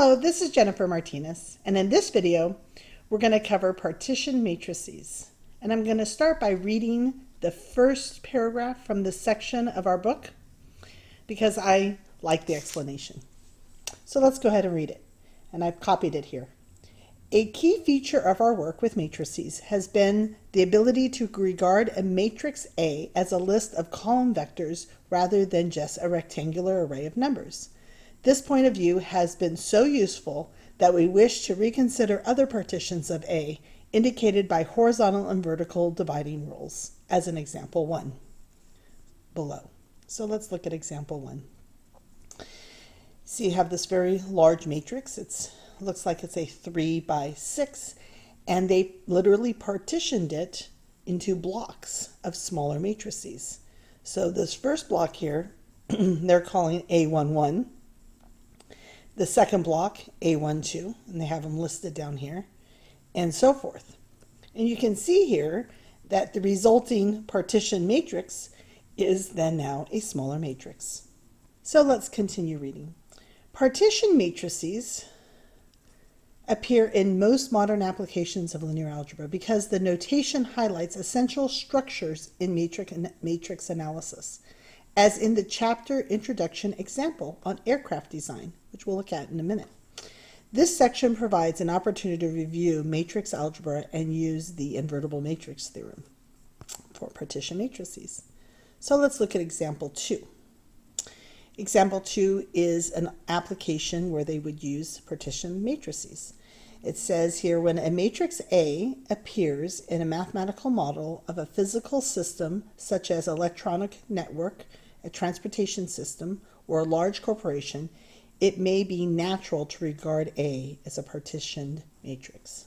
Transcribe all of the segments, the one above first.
Hello, this is Jennifer Martinez, and in this video, we're going to cover partition matrices. And I'm going to start by reading the first paragraph from this section of our book because I like the explanation. So let's go ahead and read it, and I've copied it here. A key feature of our work with matrices has been the ability to regard a matrix A as a list of column vectors rather than just a rectangular array of numbers. This point of view has been so useful that we wish to reconsider other partitions of A indicated by horizontal and vertical dividing rules, as in example 1 below. So let's look at example 1. So you have this very large matrix. It looks like it's a 3 by 6, and they literally partitioned it into blocks of smaller matrices. So this first block here, they're calling A11. The second block, A12, and they have them listed down here, and so forth. And you can see here that the resulting partition matrix is then now a smaller matrix. So let's continue reading. Partition matrices appear in most modern applications of linear algebra because the notation highlights essential structures in matrix analysis, as in the chapter introduction example on aircraft design, which we'll look at in a minute. This section provides an opportunity to review matrix algebra and use the invertible matrix theorem for partition matrices. So let's look at example 2. Example 2 is an application where they would use partition matrices. It says here, when a matrix A appears in a mathematical model of a physical system such as electronic network, a transportation system, or a large corporation, it may be natural to regard A as a partitioned matrix.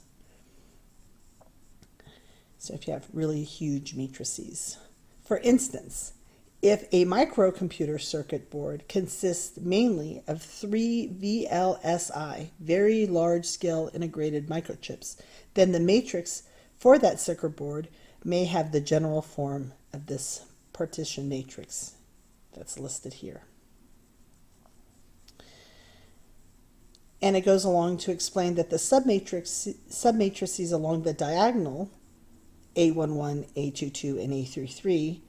So if you have really huge matrices. For instance, if a microcomputer circuit board consists mainly of 3 VLSI, very large-scale integrated microchips, then the matrix for that circuit board may have the general form of this partition matrix that's listed here. And it goes along to explain that the submatrices along the diagonal, A11, A22, and A33,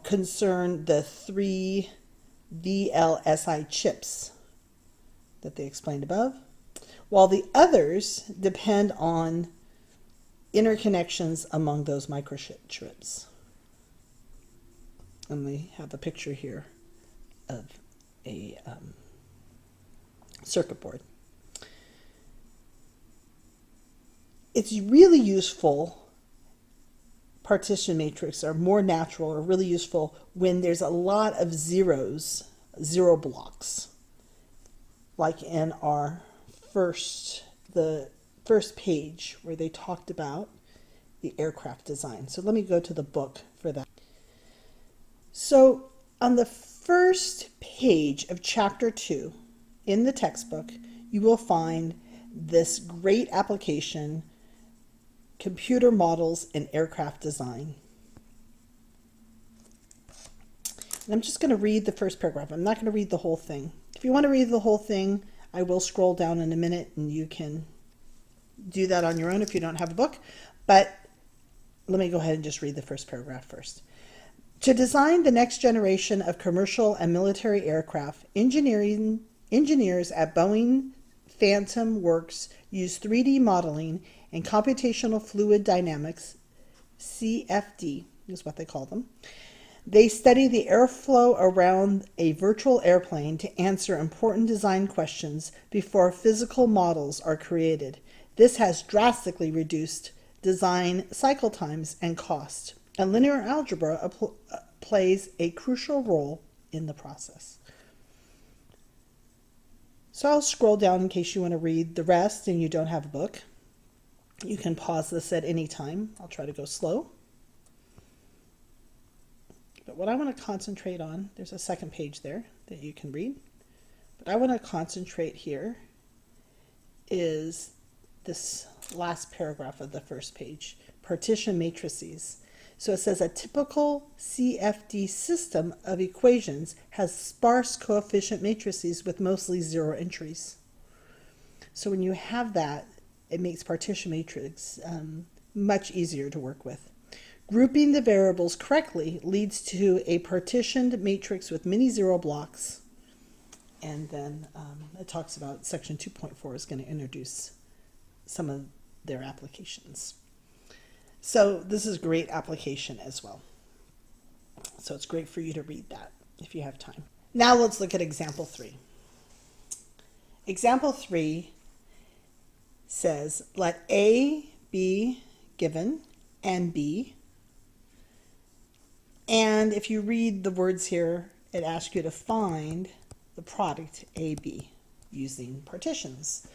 concern the 3 VLSI chips that they explained above, while the others depend on interconnections among those microchips. And we have a picture here of a circuit board. It's really useful. Partition matrix are more natural or really useful when there's a lot of zero blocks, like in the first page where they talked about the aircraft design. So let me go to the book for that. So on the first page of chapter 2 in the textbook, you will find this great application, Computer Models in Aircraft Design. And I'm just going to read the first paragraph. I'm not going to read the whole thing. If you want to read the whole thing, I will scroll down in a minute and you can do that on your own if you don't have a book. But let me go ahead and just read the first paragraph first. To design the next generation of commercial and military aircraft, engineers at Boeing Phantom Works use 3D modeling and computational fluid dynamics, CFD is what they call them. They study the airflow around a virtual airplane to answer important design questions before physical models are created. This has drastically reduced design cycle times and cost, and linear algebra plays a crucial role in the process. So I'll scroll down in case you want to read the rest and you don't have a book. You can pause this at any time. I'll try to go slow. But what I want to concentrate on, there's a second page there that you can read. But I want to concentrate here is this last paragraph of the first page, partition matrices. So it says a typical CFD system of equations has sparse coefficient matrices with mostly zero entries. So when you have that, it makes partition matrix much easier to work with. Grouping the variables correctly leads to a partitioned matrix with many zero blocks. And then it talks about section 2.4 is going to introduce some of their applications. So this is great application as well. So it's great for you to read that if you have time. Now let's look at example 3. Example 3 says, let A be given and B. And if you read the words here, it asks you to find the product AB using partitions.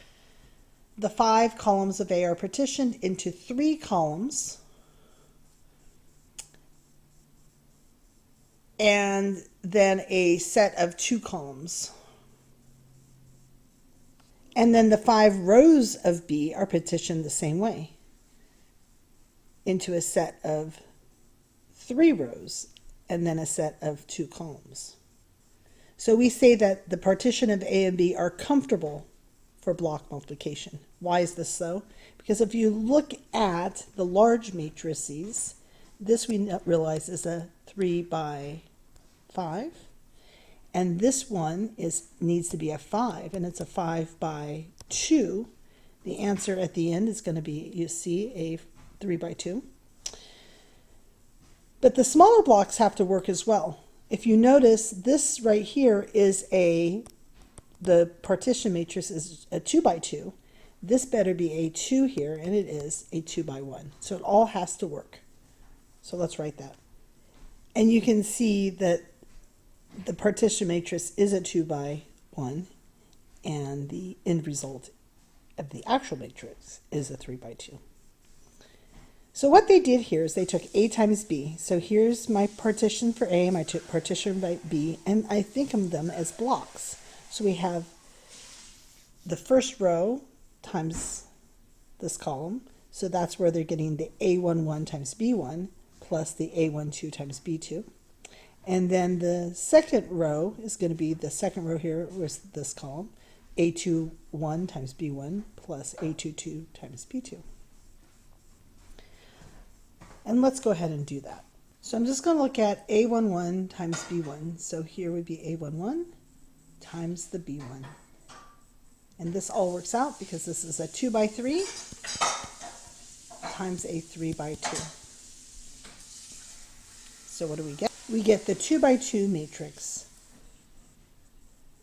The 5 columns of A are partitioned into 3 columns, and then a set of 2 columns. And then the 5 rows of B are partitioned the same way into a set of 3 rows and then a set of 2 columns. So we say that the partition of A and B are comfortable for block multiplication. Why is this so? Because if you look at the large matrices, this we realize is a 3 by 5. And this one needs to be a 5, and it's a 5 by 2. The answer at the end is going to be, you see, a 3 by 2. But the smaller blocks have to work as well. If you notice, this right here is the partition matrix is a 2 by 2. This better be a 2 here, and it is a 2 by 1. So it all has to work. So let's write that. And you can see that the partition matrix is a 2 by 1, and the end result of the actual matrix is a 3 by 2. So what they did here is they took A times B. So here's my partition for A, my partition by B, and I think of them as blocks. So we have the first row times this column. So that's where they're getting the A11 times B1 plus the A12 times B2. And then the second row is going to be the second row here was this column, A21 times B1 plus A22 times B2. And let's go ahead and do that. So I'm just going to look at A11 times B1. So here would be A11 times the B1. And this all works out because this is a 2 by 3 times a 3 by 2. So what do we get? We get the 2 by 2 matrix.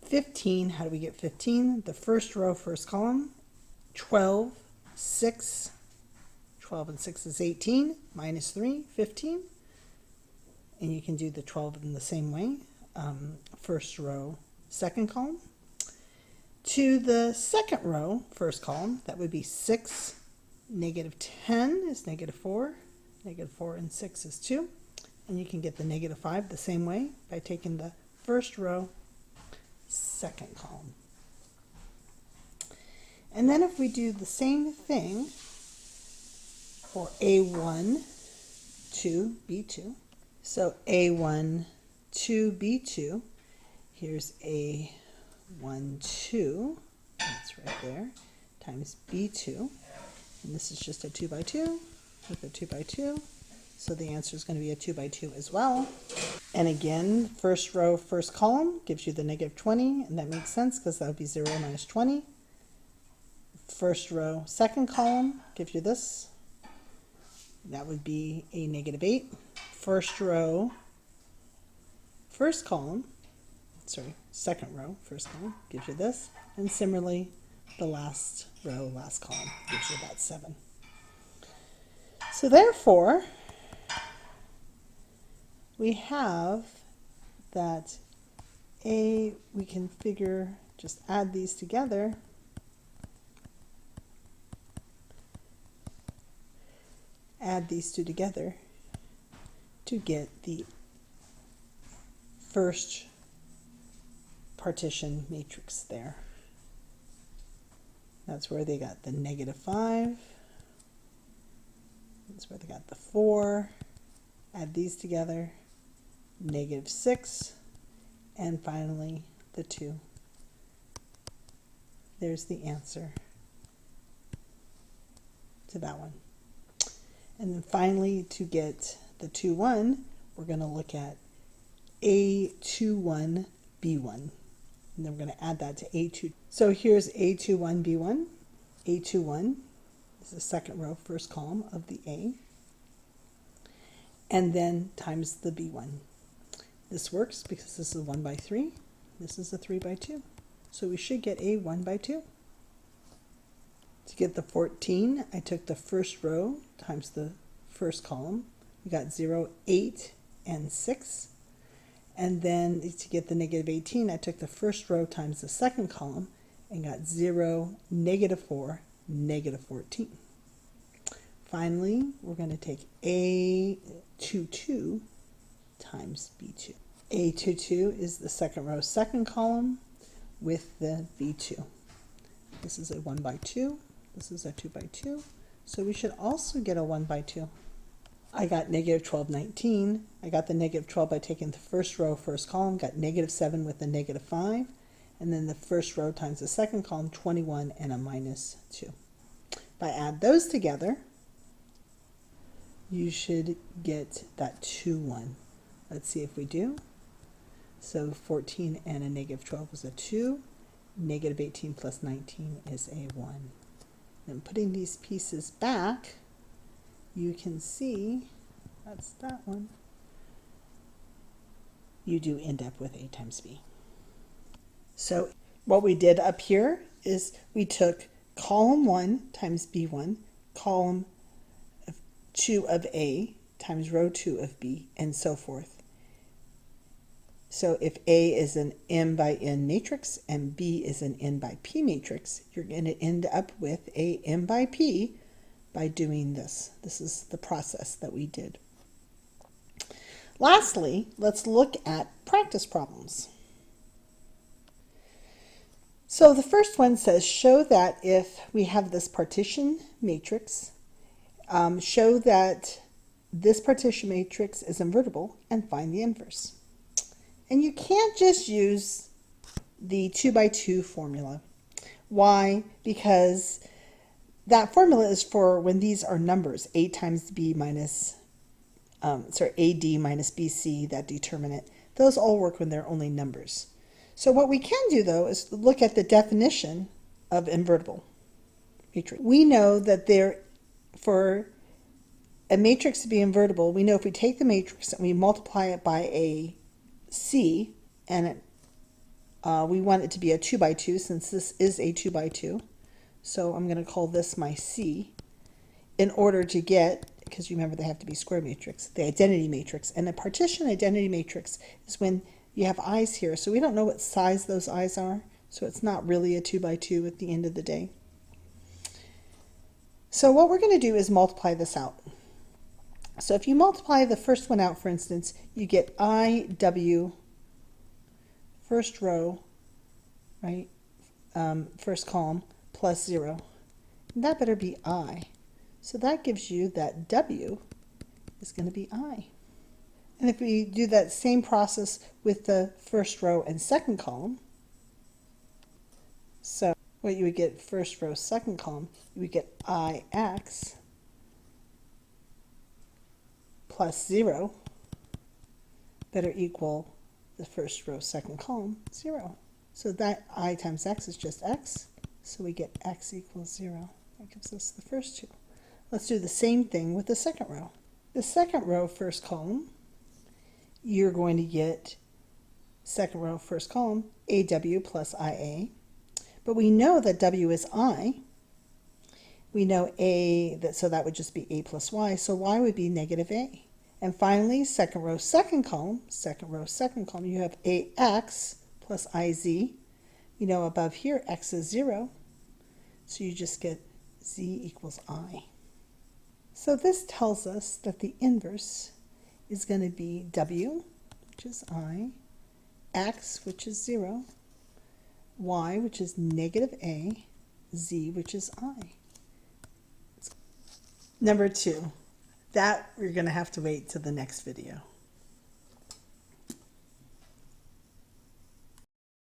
15, how do we get 15? The first row, first column, 12, 6, 12 and 6 is 18, minus 3, 15. And you can do the 12 in the same way. First row, second column. To the second row, first column, that would be 6, negative 10 is negative 4, negative 4 and 6 is 2. And you can get the negative 5 the same way by taking the first row, second column. And then if we do the same thing for A1 to B2, so A1 to B2, here's A1, 2, that's right there, times B2, and this is just a 2 by 2 with a 2 by 2. So the answer is going to be a 2 by 2 as well. And again, first row, first column gives you the negative 20, and that makes sense because that would be 0 minus 20. First row, second column gives you this. That would be a negative 8. First row, first column, second row, first column gives you this. And similarly, the last row, last column gives you that 7. So therefore, we have that we can figure, just add these together. Add these two together to get the first partition matrix there. That's where they got the negative 5. That's where they got the 4. Add these together, -6, and finally the 2. There's the answer to that one. And then finally, to get the 2,1, we're going to look at A21B1. And then we're going to add that to A2. So here's A21B1. A21 is the second row, first column of the A. And then times the B1. This works because this is a 1 by 3. This is a 3 by 2. So we should get a 1 by 2. To get the 14, I took the first row times the first column. We got 0, 8, and 6. And then to get the -18, I took the first row times the second column and got 0, -4, -14. Finally, we're going to take A22 times B2. A22 is the second row, second column with the B2. This is a 1 by 2. This is a 2 by 2. So we should also get a 1 by 2. I got -12, 19. I got the -12 by taking the first row, first column, got -7 with a -5. And then the first row times the second column, 21 and a -2. If I add those together, you should get that 2,1. Let's see if we do. So 14 and a -12 is a 2. -18 plus 19 is a 1. And putting these pieces back, you can see, that's that one, you do end up with A times B. So what we did up here is we took column 1 times B1, column 2 of A times row 2 of B, and so forth. So if A is an M by N matrix and B is an N by P matrix, you're going to end up with a M by P by doing this. This is the process that we did. Lastly, let's look at practice problems. So the first one says, show that if we have this partition matrix, show that this partition matrix is invertible and find the inverse. And you can't just use the 2 by 2 formula. Why? Because that formula is for when these are numbers, A times B minus, AD minus BC, that determinant. Those all work when they're only numbers. So what we can do, though, is look at the definition of invertible matrix. We know that for a matrix to be invertible, we know if we take the matrix and we multiply it by a C, and we want it to be a 2 by 2 since this is a 2 by 2. So I'm going to call this my C in order to get, because remember they have to be square matrix, the identity matrix. And a partition identity matrix is when you have i's here, so we don't know what size those i's are, so it's not really a 2 by 2 at the end of the day. So what we're going to do is multiply this out. So if you multiply the first one out, for instance, you get IW, first row, right, first column, plus 0. And that better be I. So that gives you that W is going to be I. And if we do that same process with the first row and second column, so what you would get first row, second column, you would get IX plus 0 better equal the first row, second column, 0. So that I times X is just X, so we get X equals 0. That gives us the first two. Let's do the same thing with the second row. The second row, first column, you're going to get second row, first column, AW plus IA. But we know that W is I. We know A, so that would just be A plus Y, so Y would be -A. And finally, second row, second column, you have AX plus IZ. You know above here, X is 0, so you just get Z equals I. So this tells us that the inverse is going to be W, which is I, X, which is 0, Y, which is -A, Z, which is I. Number 2, That you're going to have to wait till the next video.